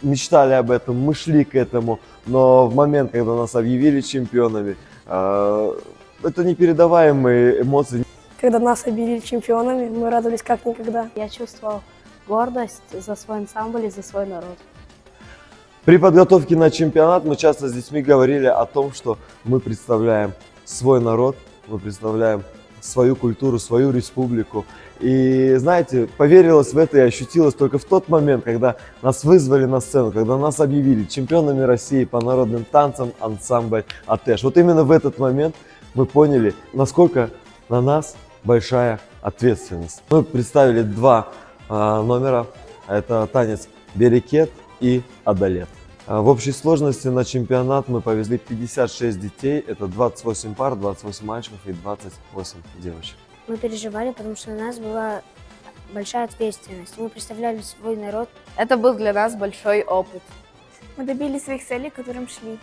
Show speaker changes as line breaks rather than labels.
мечтали об этом, мы шли к этому, но в момент, когда нас объявили чемпионами, это непередаваемые эмоции.
Когда нас объявили чемпионами, мы радовались как никогда.
Я чувствовал гордость за свой ансамбль и за свой народ.
При подготовке на чемпионат мы часто с детьми говорили о том, что мы представляем свой народ, мы представляем свою культуру, свою республику. И, знаете, поверилось в это и ощутилось только в тот момент, когда нас вызвали на сцену, когда нас объявили чемпионами России по народным танцам ансамбль «Атэш». Вот именно в этот момент мы поняли, насколько на нас большая ответственность. Мы представили два номера. Это танец «Берекет» и «Адалет». В общей сложности на чемпионат мы повезли 56 детей. Это 28 пар, 28 мальчиков и 28 девочек.
Мы переживали, потому что на нас была большая ответственность. Мы представляли свой народ.
Это был для нас большой опыт.
Мы добились своих целей, к которым шли.